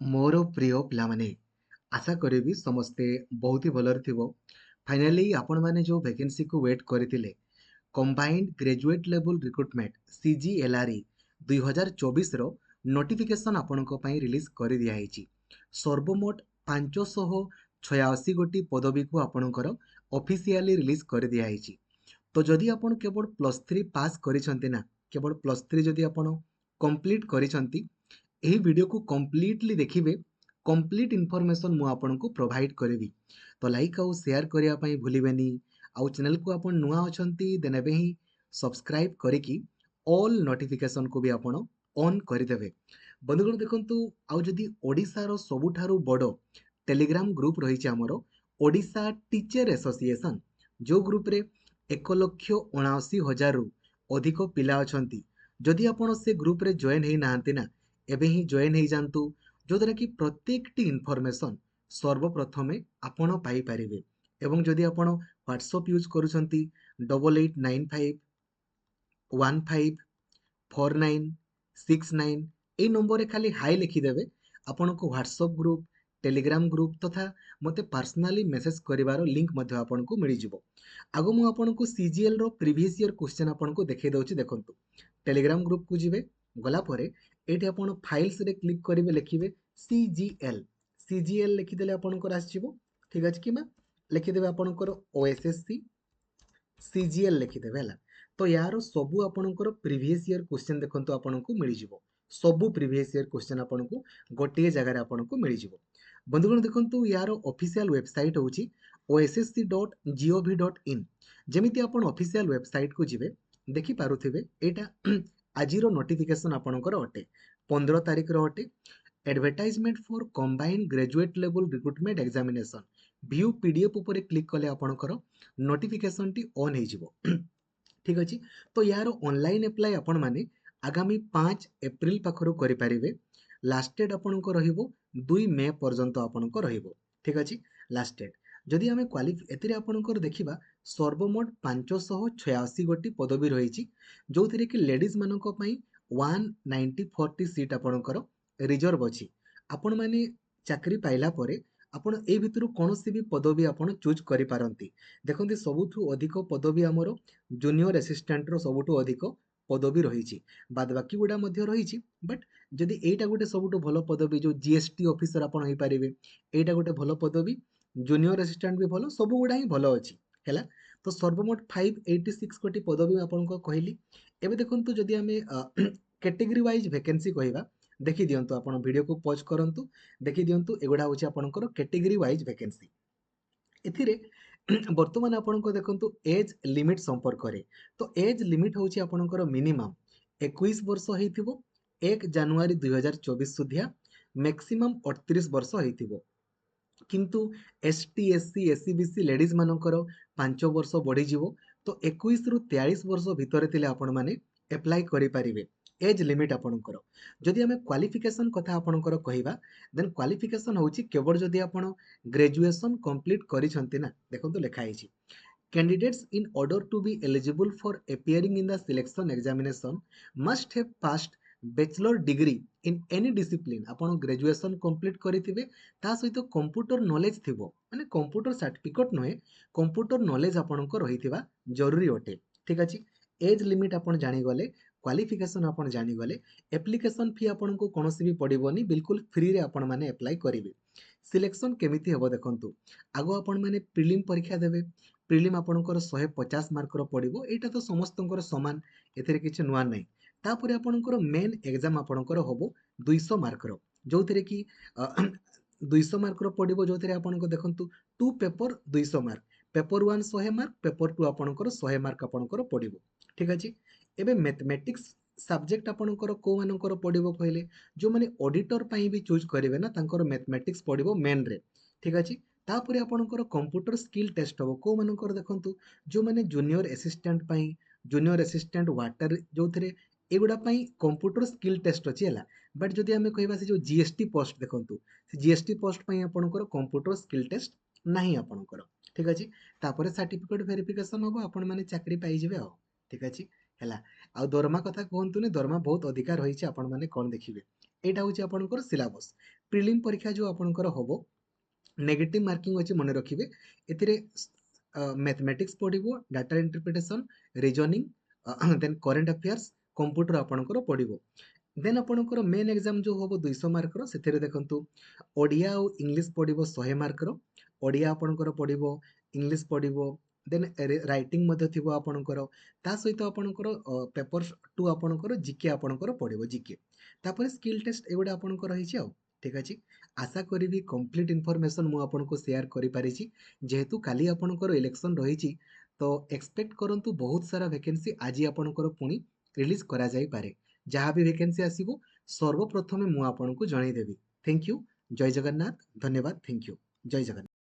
मोर प्रिय पिलामाने आशा करी समस्ते बहुत ही भलरे थिबो। फाइनली आपण माने जो वैकेंसी को वेट करथिले combined graduate level recruitment CGLRE 2024 रो नोटिफिकेशन आपणको पई रिलीज कर दिया हैची। सर्वमोट 586 गोटी पदवी को आपणकर ऑफिशियली रिलीज कर दिया हैची। तो जदि आपण केवल +3 पास करिसंती ना, केवल +3 जदि आपण कंप्लीट करिसंती, ଏହି ଭିଡ଼ିଓକୁ କମ୍ପ୍ଲିଟଲି ଦେଖିବେ। କମ୍ପ୍ଲିଟ୍ ଇନଫର୍ମେସନ୍ ମୁଁ ଆପଣଙ୍କୁ ପ୍ରୋଭାଇଡ଼ କରିବି। ତ ଲାଇକ୍ ଆଉ ସେୟାର କରିବା ପାଇଁ ଭୁଲିବେନି। ଆଉ ଚ୍ୟାନେଲକୁ ଆପଣ ନୂଆ ଅଛନ୍ତି ଦେନ୍ ଏବେ ହିଁ ସବସ୍କ୍ରାଇବ୍ କରିକି ଅଲ୍ ନୋଟିଫିକେସନ୍କୁ ବି ଆପଣ ଅନ୍ କରିଦେବେ। ବନ୍ଧୁଗଣ ଦେଖନ୍ତୁ, ଆଉ ଯଦି ଓଡ଼ିଶାର ସବୁଠାରୁ ବଡ଼ ଟେଲିଗ୍ରାମ ଗ୍ରୁପ୍ ରହିଛି ଆମର ଓଡ଼ିଶା ଟିଚର ଆସୋସିଏସନ୍, ଯେଉଁ ଗ୍ରୁପ୍ରେ 1,79,000ରୁ ଅଧିକ ପିଲା ଅଛନ୍ତି। ଯଦି ଆପଣ ସେ ଗ୍ରୁପ୍ରେ ଜଏନ୍ ହେଇନାହାନ୍ତି ନା, ଏବେ ହିଁ ଜଏନ୍ ହେଇଯାଆନ୍ତୁ, ଯୋଉଦ୍ୱାରା କି ପ୍ରତ୍ୟେକଟି ଇନଫର୍ମେସନ୍ ସର୍ବପ୍ରଥମେ ଆପଣ ପାଇପାରିବେ। ଏବଂ ଯଦି ଆପଣ ହ୍ୱାଟ୍ସଆପ୍ ୟୁଜ୍ କରୁଛନ୍ତି 8895154969 এই নম্বରରେ ଖାଲି ହାଇ ଲେଖିଦେବେ। ଆପଣଙ୍କୁ ହ୍ୱାଟ୍ସଆପ୍ ଗ୍ରୁପ୍, ଟେଲିଗ୍ରାମ ଗ୍ରୁପ୍ ତଥା ମୋତେ ପର୍ସନାଲି ମେସେଜ କରିବାର ଲିଙ୍କ ମଧ୍ୟ ଆପଣଙ୍କୁ ମିଳିଯିବ। ଆଗ ମୁଁ ଆପଣଙ୍କୁ CGLର ପ୍ରିଭିୟସ୍ ଇୟର କ୍ୱେଶ୍ଚନ୍ ଆପଣଙ୍କୁ ଦେଖେଇ ଦେଉଛି। ଦେଖନ୍ତୁ, ଟେଲିଗ୍ରାମ ଗ୍ରୁପକୁ ଯିବେ, ଗଲା ପରେ ଏଇଠି ଆପଣ ଫାଇଲ୍ସରେ କ୍ଲିକ୍ କରିବେ, ଲେଖିବେ CGL ଲେଖିଦେଲେ ଆପଣଙ୍କର ଆସିଯିବ। ଠିକ୍ ଅଛି, କିମ୍ବା ଲେଖିଦେବେ ଆପଣଙ୍କର OSSC CGL ଲେଖିଦେବେ ହେଲା। ତ ୟାର ସବୁ ଆପଣଙ୍କର ପ୍ରିଭିୟସ୍ ଇୟର କ୍ୱେଶ୍ଚନ୍ ଦେଖନ୍ତୁ ଆପଣଙ୍କୁ ମିଳିଯିବ। ସବୁ ପ୍ରିଭିୟସ୍ ଇୟର କ୍ୱେଶ୍ଚନ୍ ଆପଣଙ୍କୁ ଗୋଟିଏ ଜାଗାରେ ଆପଣଙ୍କୁ ମିଳିଯିବ। ବନ୍ଧୁଗଣ ଦେଖନ୍ତୁ, ୟାର ଅଫିସିଆଲ ୱେବସାଇଟ୍ ହେଉଛି ossc.gov.in। ଯେମିତି ଆପଣ ଅଫିସିଆଲ ୱେବସାଇଟ୍କୁ ଯିବେ, ଦେଖିପାରୁଥିବେ ଏଇଟା ଆଜିର ନୋଟିଫିକେସନ୍ ଆପଣଙ୍କର ଅଟେ, 15 ତାରିଖର ଅଟେ। Advertisement for combined graduate level recruitment examination view PDF ऊपर क्लिक कले आपणकर नोटिफिकेशन टी ऑन हो जिवो। ठीक अछि। तो यार ऑनलाइन अप्लाई आपण माने आगामी 5 एप्रिल पाखरु करि परिबे। लास्ट डेट आपणको रहिबो 2 मे पर्यंत आपणको रहिबो। ठीक अछि, लास्ट डेट। जदि हमें क्वालिफाई एतिरे आपणकर देखिबा, सर्वमोट 586 गोटी पदवी रहिछि, जोथिरे कि लेडीज मानको पई 190 सीट आपणकर रिजर्व अच्छी। आपण माने चाकरी पाइला परे आपण ए भितरु कोनोसी भी पदवी आपण चूज करि पारंती। देखंती सबुठु अधिक पदवी हमर जूनियर असिस्टेंट रो सबुठु अधिक पदवी रहिछि। बाद बाकी गुडा मध्य रहिछि, बट जदि एटा गोटे सबुठु भलो पदवी जो GST ऑफिसर आपण होई पारिबे, एटा गोटे भलो पदवी। जूनियर असिस्टेंट भी भलो, सब गुडा ही भलो अछि हैला। तो सर्वमोट 586 कोटी पदवी आपण को कहली। एबे देखंतु जदि हमें कैटेगरी वाइज वैकेंसी कहबा, देखि दियंतु, आपण वीडियो को पॉज करंतु, देखि दियंतु एगुडा होछि आपणकर कैटेगरी वाइज वैकेंसी। एथिरे वर्तमान आपणको देखंतु एज लिमिट संपर्क करे। तो एज लिमिट होछि आपणकर मिनिमम 21 वर्ष हेतिबो 1 जनवरी 2024 सुधिया, मैक्सिमम 38 वर्ष हेतिबो। किंतु ST SC SC BC ladies मानकर 5 वर्ष बढ़ी जीवो। तो 21 रु 43 वर्ष भितर थिले आपण माने अप्लाई करि परिबे। एज लिमिट आपणकर जदि हमें क्वालिफिकेशन कथा आपणकर कहिबा, देन क्वालिफिकेशन होछि केवल जदि आपण ग्रेजुएशन कंप्लीट करिसंती ना। देखंतु लेखा आइछि, candidates in order to be eligible for appearing in the selection examination must have passed bachelor degree in any discipline. आपण ग्रेजुएशन कंप्लीट करिथिबे, ता सहित कंप्यूटर नॉलेज थिबो, माने कंप्यूटर सर्टिफिकेट नहे, कंप्यूटर नॉलेज आपणको रहिथिबा जरूरी अटे। ठीक अछि। एज लिमिट आपण जानि गले, क्वालिफिकेशन आपण जानि गले, एप्लिकेशन फी आपणको कोनोसी भी पडिबोनी, बिल्कुल फ्री रे आपण माने अप्लाई करिवे। सिलेक्शन केमिति हेबो देखंतु, आगो आपण माने प्रिलिम परीक्षा देबे। प्रिलिम आपणकर 150 मार्क रो पडिबो, एटा तो समस्तंकर समान, एथिरे किछ नुवा नै। तापरे आपणकर मेन एग्जाम आपणकर होबो 200 मार्क रो, जोथिरे कि 200 मार्क रो पडिबो, जोथिरे आपणको देखंतु 2 paper 200 mark, paper 1 100 mark, paper 2 आपणकर 100 मार्क आपणकर पडिबो। ठीक अछि। एबे मैथमेटिक्स सब्जेक्ट आपणकर को मानकर पडिबो कहले, जो माने ऑडिटर पई भी चूज करिवे ना, तांकर मैथमेटिक्स पडिबो मेन रे। ठीक अछि। तापरे आपणकर कंप्यूटर स्किल टेस्ट होबो को मानकर देखंतु, जो माने जूनियर असिस्टेंट पई, जूनियर असिस्टेंट वाटर, जोथिरे एगुडा पई कंप्यूटर स्किल टेस्ट अछि हला। बट जदि हमें कहबा से जो GST पोस्ट देखंतु, से GST पोस्ट पई आपणकर कंप्यूटर स्किल टेस्ट नाही आपणकर। ठीक अछि। तापरे सर्टिफिकेट वेरिफिकेशन होबो, आपण माने चाकरी पाई जिवे आ। ठीक अछि हैला। आ दरमा कथा कहंतु ने, दरमा बहुत अधिकार होइछि, आपण माने कोन देखिबे। एटा होची आपनकर सिलेबस प्रिलिम परीक्षा जो आपनकर होबो नेगेटिव मार्किंग अछि मने रखिबे एथिरे मैथमेटिक्स पढिबो data interpretation reasoning then current affairs computer आपनकर पढिबो देन आपनकर मेन एग्जाम जो होबो 200 मार्क रो सेथिरे देखंतु ओडिया और इंग्लिश पढिबो 100 मार्क रो ओडिया आपनकर पढिबो इंग्लिश पढिबो देन राइटिंग मध्ये थिबो आपनकर ता सहित आपनकर पेपर 2 आपनकर जीके आपनकर पढिबो जीके तापर स्किल टेस्ट एगुडा आपनकर रहिछि आ ठीक अछि आशा करिबी कंप्लीट इन्फॉर्मेशन मु आपनको शेयर करि पारिछि जेहेतु काली आपनकर इलेक्शन रहिछि तो एक्सपेक्ट करंतु बहुत सारा वैकेंसी आज आपनकर पुनी रिलीज करा जाई पारे जहाँ भी वैकेंसी आसीबो सर्वप्रथमे मु आपनको जणाई देबी थैंक यू जय जगन्नाथ धन्यवाद थैंक यू जय जगन्नाथ।